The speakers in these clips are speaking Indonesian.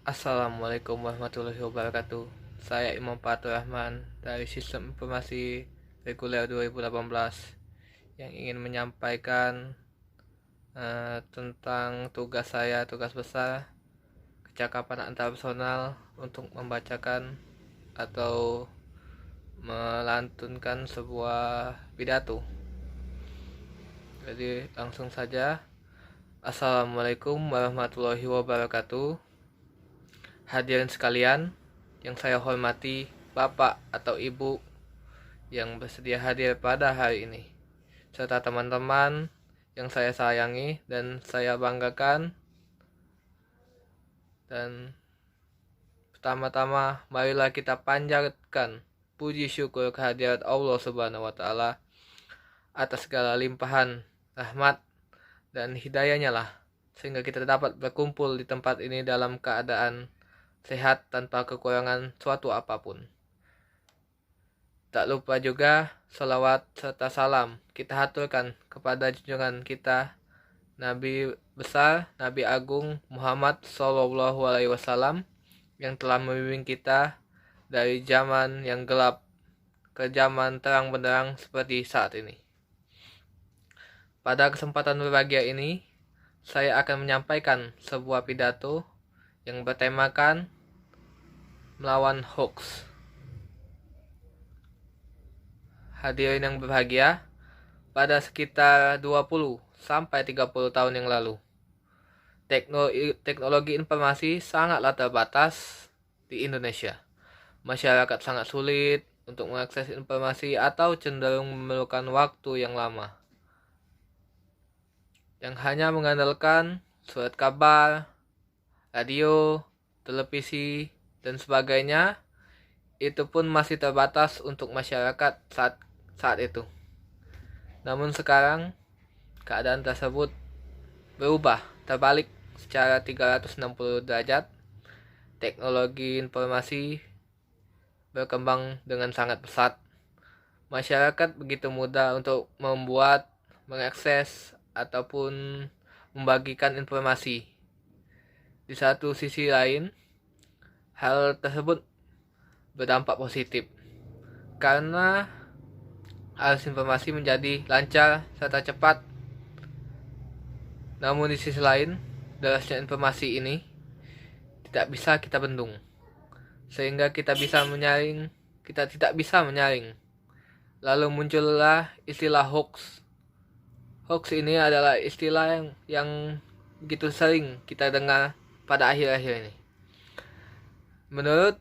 Assalamualaikum warahmatullahi wabarakatuh. Saya Imam Fatur Rahman dari Sistem Informasi Reguler 2018 yang ingin menyampaikan tentang tugas besar kecakapan antarpersonal untuk membacakan atau melantunkan sebuah pidato. Jadi langsung saja. Assalamualaikum warahmatullahi wabarakatuh. Hadirin sekalian, yang saya hormati Bapak atau Ibu yang bersedia hadir pada hari ini, serta teman-teman yang saya sayangi dan saya banggakan. Dan pertama-tama, marilah kita panjatkan puji syukur kehadirat Allah Subhanahu wa Ta'ala atas segala limpahan rahmat dan hidayahnya lah, sehingga kita dapat berkumpul di tempat ini dalam keadaan sehat tanpa kekurangan suatu apapun. Tak lupa juga salawat serta salam kita haturkan kepada junjungan kita Nabi besar, Nabi Agung Muhammad SAW yang telah membimbing kita dari zaman yang gelap ke zaman terang benderang seperti saat ini. Pada kesempatan berbahagia ini, saya akan menyampaikan sebuah pidato yang bertemakan melawan hoax. Hadirin yang berbahagia, pada sekitar 20-30 tahun yang lalu, teknologi informasi sangatlah terbatas di Indonesia. Masyarakat sangat sulit untuk mengakses informasi atau cenderung memerlukan waktu yang lama, yang hanya mengandalkan surat kabar, radio, televisi, dan sebagainya. Itu pun masih terbatas untuk masyarakat saat itu. Namun sekarang keadaan tersebut berubah, terbalik secara 360 derajat. Teknologi informasi berkembang dengan sangat pesat. Masyarakat begitu mudah untuk membuat, mengakses, ataupun membagikan informasi. Di satu sisi lain, hal tersebut berdampak positif karena arus informasi menjadi lancar serta cepat. Namun di sisi lain, derasnya informasi ini tidak bisa kita bendung, sehingga kita tidak bisa menyaring. Lalu muncullah istilah hoax. Hoax ini adalah istilah yang begitu sering kita dengar pada akhir-akhir ini. Menurut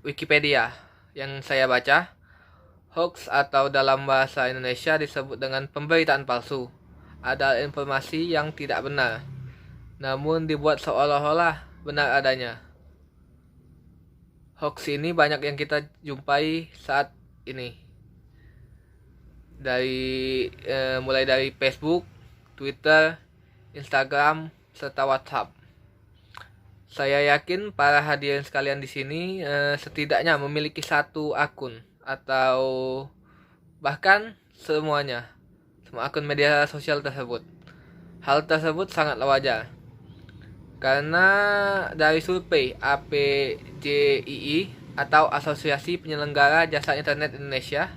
Wikipedia yang saya baca, hoax atau dalam bahasa Indonesia disebut dengan pemberitaan palsu, adalah informasi yang tidak benar, namun dibuat seolah-olah benar adanya. Hoax ini banyak yang kita jumpai saat ini, mulai dari Facebook, Twitter, Instagram, serta WhatsApp. Saya yakin para hadirin sekalian di sini setidaknya memiliki satu akun atau bahkan semua akun media sosial tersebut. Hal tersebut sangatlah wajar, karena dari survei APJII atau Asosiasi Penyelenggara Jasa Internet Indonesia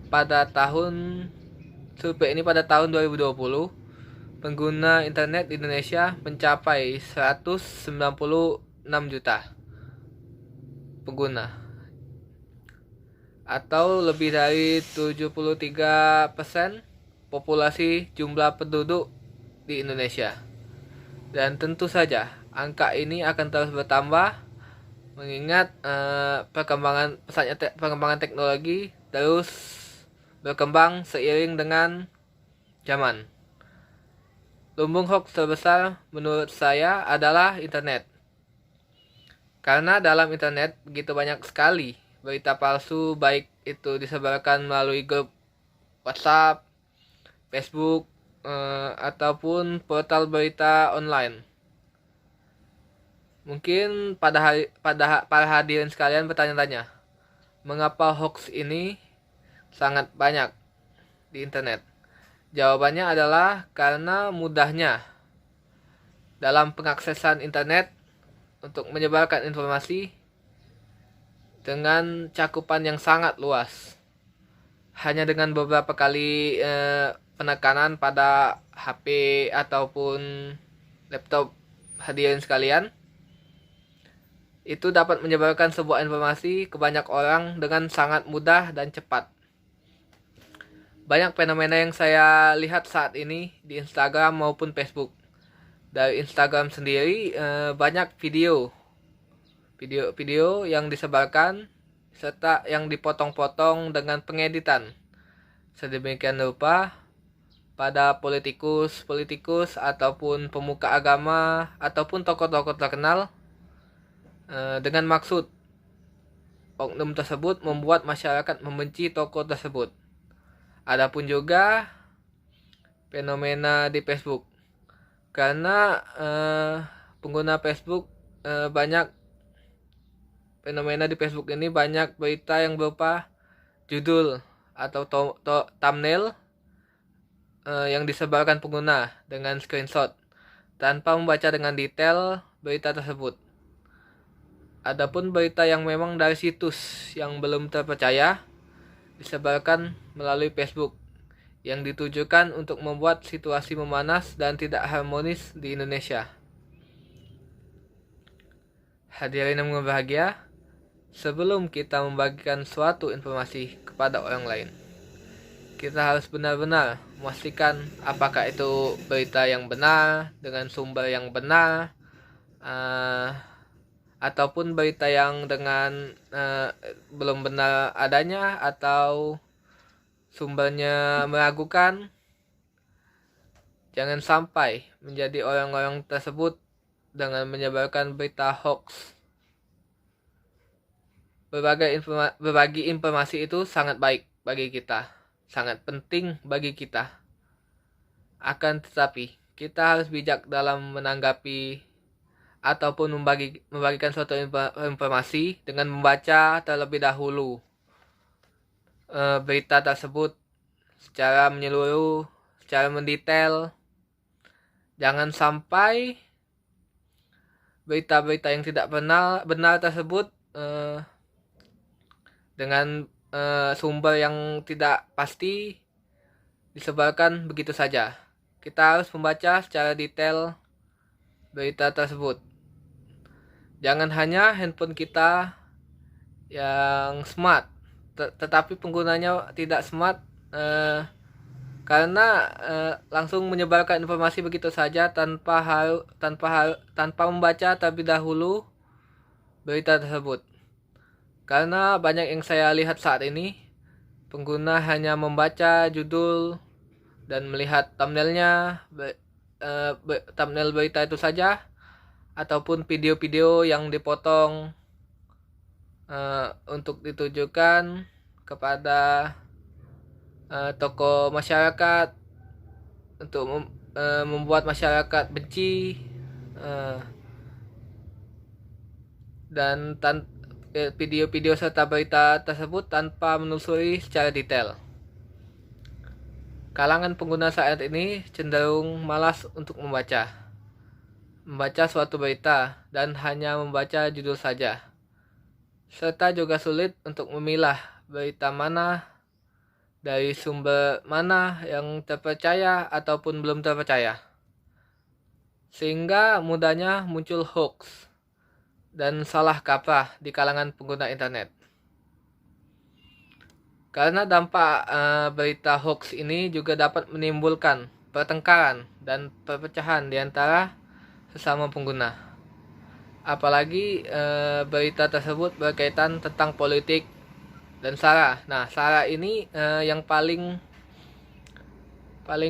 pada tahun 2020, pengguna internet di Indonesia mencapai 196 juta pengguna, atau lebih dari 73% populasi jumlah penduduk di Indonesia. Dan tentu saja angka ini akan terus bertambah mengingat perkembangan teknologi terus berkembang seiring dengan zaman. Lumbung hoax terbesar menurut saya adalah internet. Karena dalam internet begitu banyak sekali berita palsu, baik itu disebarkan melalui grup WhatsApp, Facebook, ataupun portal berita online. Mungkin para hadirin sekalian bertanya-tanya, mengapa hoax ini sangat banyak di internet? Jawabannya adalah karena mudahnya dalam pengaksesan internet untuk menyebarkan informasi dengan cakupan yang sangat luas. Hanya dengan beberapa kali penekanan pada HP ataupun laptop hadirin sekalian, itu dapat menyebarkan sebuah informasi ke banyak orang dengan sangat mudah dan cepat. Banyak fenomena yang saya lihat saat ini di Instagram maupun Facebook. Dari Instagram sendiri banyak video yang disebarkan serta yang dipotong-potong dengan pengeditan sedemikian rupa pada politikus ataupun pemuka agama ataupun tokoh-tokoh terkenal dengan maksud oknum tersebut membuat masyarakat membenci tokoh tersebut. Adapun juga fenomena di Facebook, karena pengguna Facebook banyak fenomena di Facebook ini banyak berita yang berupa judul atau thumbnail yang disebarkan pengguna dengan screenshot tanpa membaca dengan detail berita tersebut. Adapun berita yang memang dari situs yang belum terpercaya disebarkan melalui Facebook yang ditujukan untuk membuat situasi memanas dan tidak harmonis di Indonesia. Hadirin yang berbahagia, sebelum kita membagikan suatu informasi kepada orang lain, kita harus benar-benar memastikan apakah itu berita yang benar dengan sumber yang benar, ataupun berita yang dengan belum benar adanya atau sumbernya meragukan. Jangan sampai menjadi orang-orang tersebut dengan menyebarkan berita hoax. Berbagi informasi itu sangat baik bagi kita, sangat penting bagi kita. Akan tetapi, kita harus bijak dalam menanggapi ataupun membagikan suatu informasi dengan membaca terlebih dahulu berita tersebut secara menyeluruh, secara mendetail. Jangan sampai berita-berita yang tidak benar tersebut dengan sumber yang tidak pasti disebarkan begitu saja. Kita harus membaca secara detail berita tersebut. Jangan hanya handphone kita yang smart, tetapi penggunanya tidak smart, karena langsung menyebarkan informasi begitu saja tanpa membaca terlebih dahulu berita tersebut. Karena banyak yang saya lihat saat ini, pengguna hanya membaca judul dan melihat thumbnailnya, thumbnail berita itu saja, ataupun video-video yang dipotong untuk ditujukan kepada tokoh masyarakat untuk membuat masyarakat benci, dan video-video serta berita tersebut tanpa menelusuri secara detail. Kalangan pengguna saat ini cenderung malas untuk membaca suatu berita dan hanya membaca judul saja, serta juga sulit untuk memilah berita mana dari sumber mana yang terpercaya ataupun belum terpercaya, sehingga mudahnya muncul hoax dan salah kaprah di kalangan pengguna internet. Karena dampak berita hoax ini juga dapat menimbulkan pertengkaran dan perpecahan di antara sesama pengguna. Apalagi berita tersebut berkaitan tentang politik dan SARA. Nah, SARA ini yang paling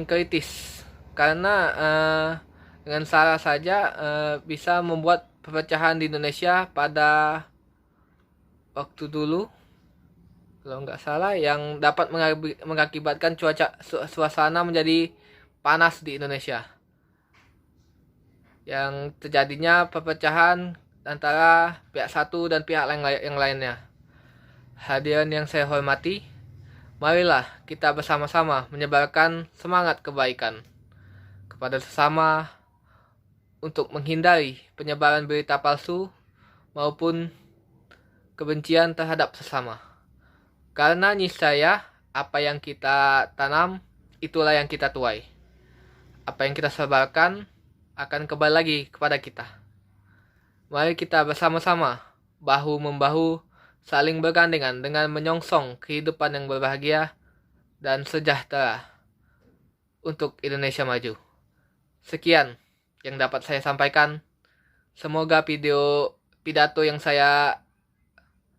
kritis, karena dengan SARA saja bisa membuat perpecahan di Indonesia pada waktu dulu, kalau nggak salah, yang dapat mengakibatkan suasana menjadi panas di Indonesia, yang terjadinya perpecahan antara pihak satu dan pihak yang lainnya. Hadirin yang saya hormati, marilah kita bersama-sama menyebarkan semangat kebaikan kepada sesama, untuk menghindari penyebaran berita palsu maupun kebencian terhadap sesama. Karena niscaya apa yang kita tanam, itulah yang kita tuai. Apa yang kita sebarkan akan kembali lagi kepada kita. Mari kita bersama-sama, bahu-membahu, saling bergandengan dengan menyongsong kehidupan yang berbahagia dan sejahtera untuk Indonesia maju. Sekian yang dapat saya sampaikan. Semoga pidato yang saya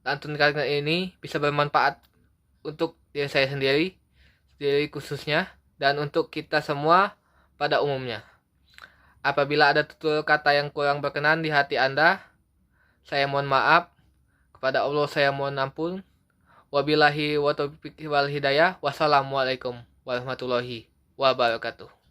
lantunkan ini bisa bermanfaat untuk diri saya sendiri khususnya, dan untuk kita semua pada umumnya. Apabila ada tutur kata yang kurang berkenan di hati Anda, saya mohon maaf. Kepada Allah saya mohon ampun. Wabillahi wa taufiq wal hidayah. Wassalamualaikum warahmatullahi wabarakatuh.